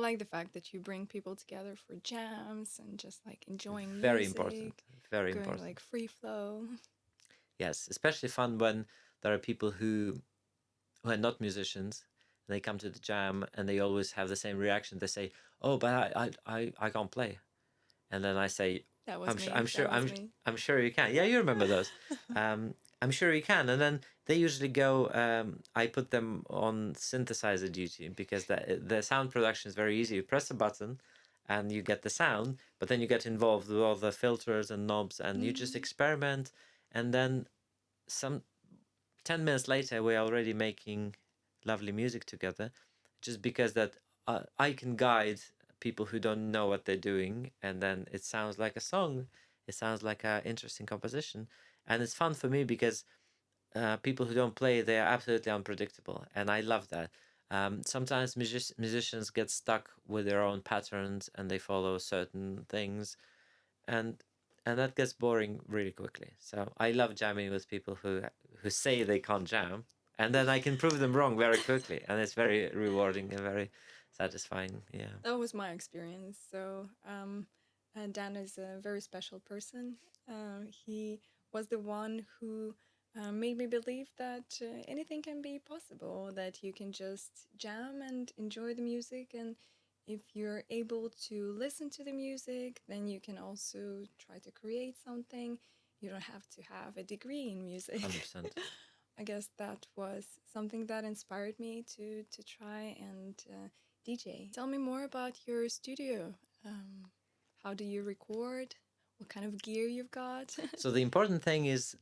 like the fact that you bring people together for jams and just like enjoying Very important. music, Very going important. like free flow. Yes, especially fun when there are people who are not musicians. And they come to the jam and they always have the same reaction. They say, "Oh, but I can't play." And then I say, That was "I'm sure, me. That was me. I'm sure you can." Yeah, you remember those. I'm sure you can. And then they usually go. I put them on synthesizer duty because the sound production is very easy. You press a button, and you get the sound. But then you get involved with all the filters and knobs, and you just Mm. experiment. And then some 10 minutes later, we're already making lovely music together, just because that I can guide people who don't know what they're doing, and then it sounds like a song. It sounds like an interesting composition, and it's fun for me because people who don't play, they are absolutely unpredictable, and I love that. Sometimes musicians get stuck with their own patterns and they follow certain things, and that gets boring really quickly. So I love jamming with people who say they can't jam, and then I can prove them wrong very quickly, and it's very rewarding and very satisfying. Yeah. That was my experience. So, Dan is a very special person. He was the one who made me believe that anything can be possible, that you can just jam and enjoy the music. And if you're able to listen to the music, then you can also try to create something. You don't have to have a degree in music. 100%. I guess that was something that inspired me to try and DJ. Tell me more about your studio. How do you record? What kind of gear you've got? So the important thing is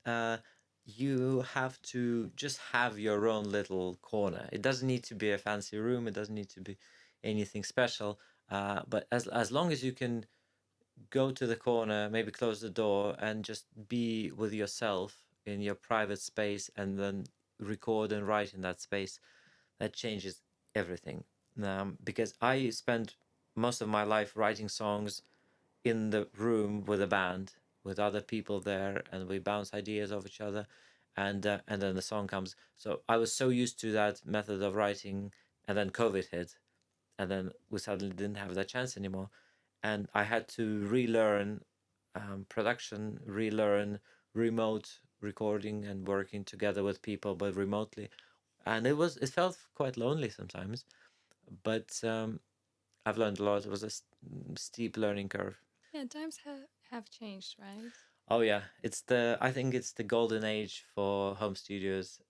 you have to just have your own little corner. It doesn't need to be a fancy room. It doesn't need to be anything special. But as long as you can go to the corner, maybe close the door, and just be with yourself in your private space, and then record and write in that space, that changes everything. Because I spent most of my life writing songs in the room with a band, with other people there, and we bounce ideas off each other, and then the song comes. So I was so used to that method of writing, and then COVID hit, and then we suddenly didn't have that chance anymore, and I had to relearn production, relearn remote recording and working together with people, but remotely, and it felt quite lonely sometimes, but I've learned a lot. It was a steep learning curve. Yeah, times have changed, right? Oh yeah, I think it's the golden age for home studios,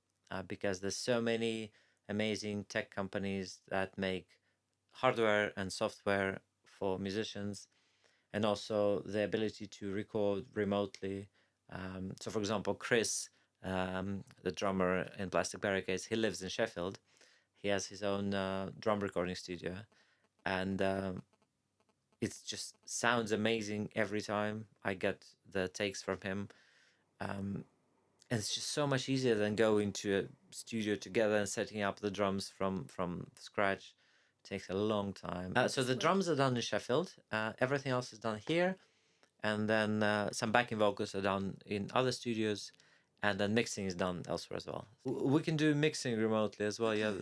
because there's so many amazing tech companies that make hardware and software for musicians, and also the ability to record remotely. So, for example, Chris, the drummer in Plastic Barricades, he lives in Sheffield. He has his own drum recording studio, and it just sounds amazing every time I get the takes from him. Um, and it's just so much easier than going to a studio together and setting up the drums from scratch. It takes a long time. So the Slick. drums are done in Sheffield. Everything else is done here, and then some backing vocals are done in other studios, and then mixing is done elsewhere as well. We can do mixing remotely as well. Yeah,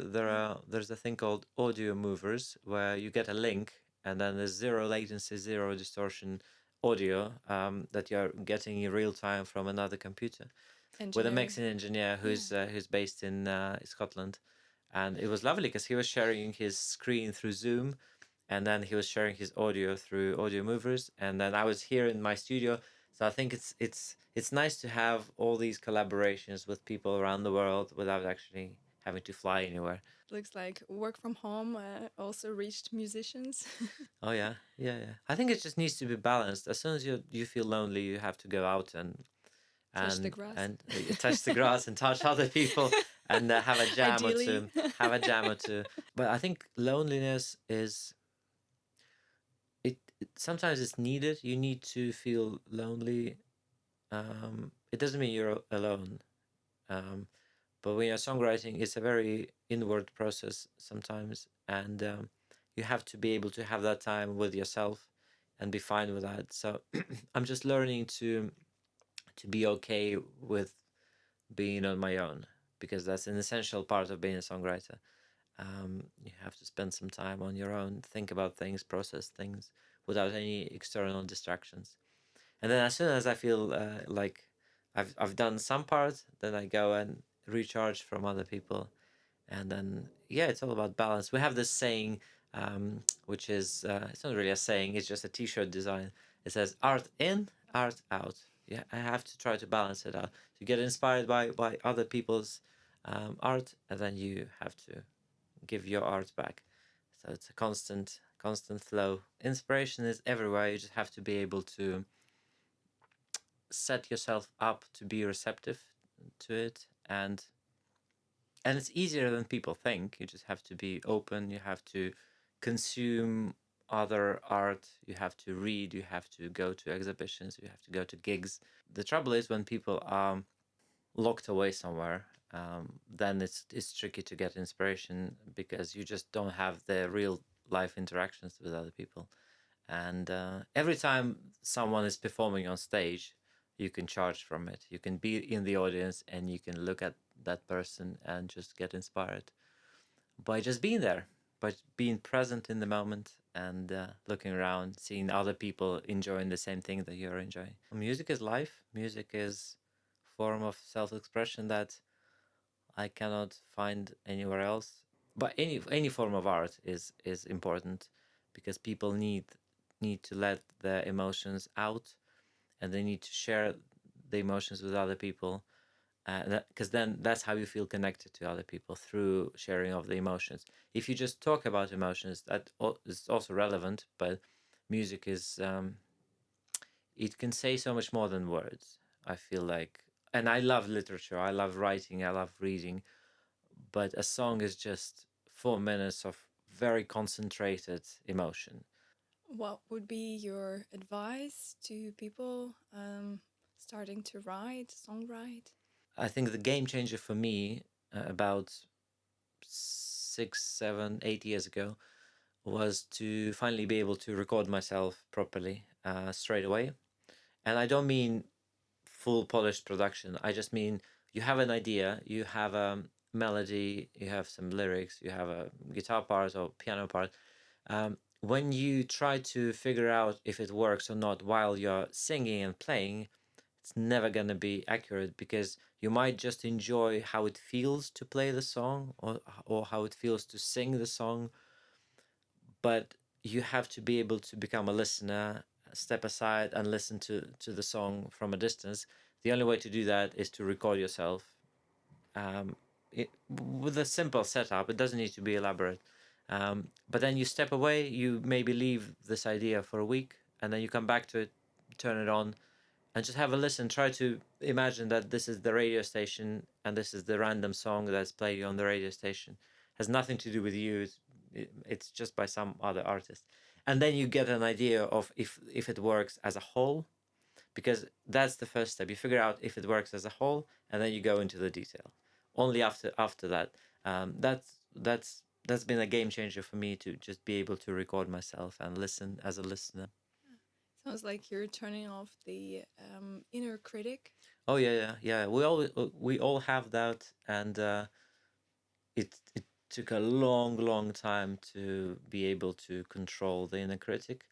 there's a thing called audio movers where you get a link, and then there's zero latency, zero distortion audio that you're getting in real time from another computer, with a Engineer. mixing engineer Yeah. who's based in Scotland, and it was lovely because he was sharing his screen through Zoom, and then he was sharing his audio through audio movers, and then I was here in my studio. So I think it's nice to have all these collaborations with people around the world without actually having to fly anywhere. Looks like work from home also reached musicians. Oh yeah, yeah, yeah. I think it just needs to be balanced. As soon as you feel lonely, you have to go out Touch the grass. touch the grass and touch other people, and have a jam or Ideally. two. Have a jam or two. But I think loneliness is sometimes it's needed. You need to feel lonely. It doesn't mean you're alone. Um, but when you're songwriting, it's a very inward process sometimes, and you have to be able to have that time with yourself and be fine with that. So I'm just learning to be okay with being on my own, because that's an essential part of being a songwriter. You have to spend some time on your own, think about things, process things without any external distractions. And then as soon as I feel like I've done some part, then I go and recharge from other people. And then yeah, it's all about balance. We have this saying, which is it's not really a saying, it's just a T-shirt design. It says art in, art out. Yeah, I have to try to balance it out. You get inspired by other people's art, and then you have to give your art back. So it's a constant flow. Inspiration is everywhere. You just have to be able to set yourself up to be receptive to it, and it's easier than people think. You just have to be open. You have to consume other art. You have to read. You have to go to exhibitions. You have to go to gigs. The trouble is when people are locked away somewhere, then it's tricky to get inspiration because you just don't have the real life interactions with other people. And every time someone is performing on stage, you can charge from it. You can be in the audience and you can look at that person and just get inspired by just being there, by being present in the moment and looking around, seeing other people enjoying the same thing that you're enjoying. Music is life. Music is a form of self-expression that I cannot find anywhere else. But any form of art is important because people need to let their emotions out, and they need to share the emotions with other people. Because then that's how you feel connected to other people, through sharing of the emotions. If you just talk about emotions, that is also relevant, but music is it can say so much more than words. I feel like, and I love literature. I love writing. I love reading, but a song is just 4 minutes of very concentrated emotion. What would be your advice to people starting to write, songwrite? I think the game changer for me, about 6, 7, 8 years ago, was to finally be able to record myself properly straight away. And I don't mean full polished production. I just mean you have an idea, you have a melody, you have some lyrics, you have a guitar part or piano part. When you try to figure out if it works or not while you're singing and playing, it's never going to be accurate, because you might just enjoy how it feels to play the song, or how it feels to sing the song, but you have to be able to become a listener, step aside and listen to the song from a distance. The only way to do that is to record yourself, um, with a simple setup. It doesn't need to be elaborate. But then you step away, you maybe leave this idea for a week, and then you come back to it, turn it on, and just have a listen. Try to imagine that this is the radio station and this is the random song that's played on the radio station. Has nothing to do with you. It's just by some other artist, and then you get an idea of if it works as a whole, because that's the first step. You figure out if it works as a whole, and then you go into the detail. Only after that, that's been a game changer for me, to just be able to record myself and listen as a listener. Sounds like you're turning off the inner critic. Oh yeah. We all have that, and it took a long time to be able to control the inner critic.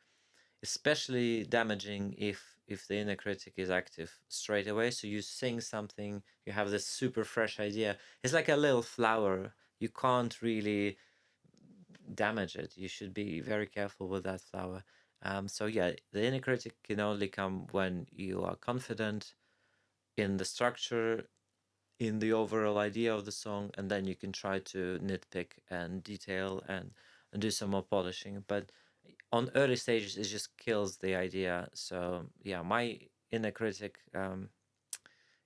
Especially damaging if the inner critic is active straight away. So you sing something, you have this super fresh idea. It's like a little flower. You can't really damage it. You should be very careful with that flower. So yeah, the inner critic can only come when you are confident in the structure, in the overall idea of the song, and then you can try to nitpick and detail and do some more polishing. But on early stages, it just kills the idea. So yeah, my inner critic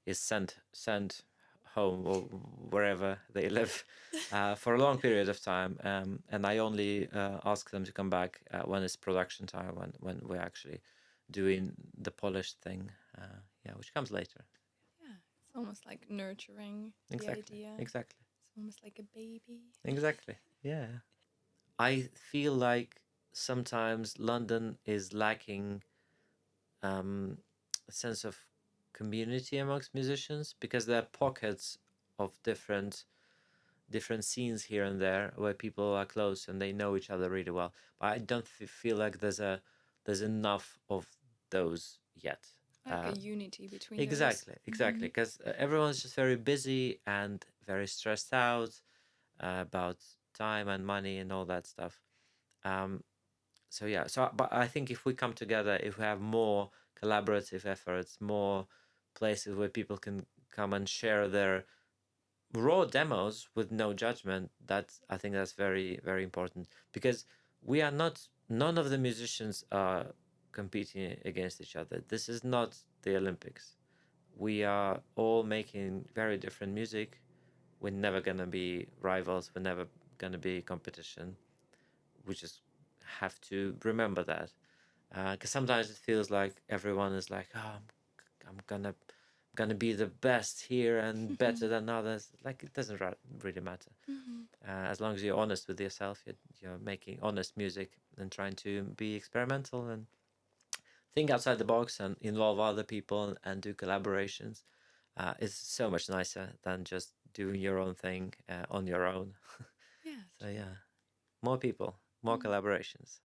is sent home, or wherever they live, for a long period of time, and I only ask them to come back when it's production time, when we're actually doing the polished thing, yeah, which comes later. Yeah, it's almost like nurturing the Exactly, idea. exactly, It's almost like a baby. exactly. Yeah, I feel like sometimes London is lacking a sense of community amongst musicians, because there are pockets of different different scenes here and there where people are close and they know each other really well. But I don't feel like there's enough of those yet. Like a unity between those. Exactly, Hmm. exactly, because everyone's just very busy and very stressed out about time and money and all that stuff. Um, so yeah, so but I think if we come together, if we have more collaborative efforts, more places where people can come and share their raw demos with no judgment, that's, I think that's very, very important, because we are not, none of the musicians are competing against each other. This is not the Olympics. We are all making very different music. We're never gonna be rivals, we're never gonna be competition. We just have to remember that, because sometimes it feels like everyone is like, oh, I'm gonna be the best here and better than others. Like, it doesn't really matter. Hmm. As long as you're honest with yourself, you're making honest music and trying to be experimental and think outside the box and involve other people and do collaborations. It's so much nicer than just doing your own thing on your own. Yeah, So true. yeah, more people, more Mm. collaborations.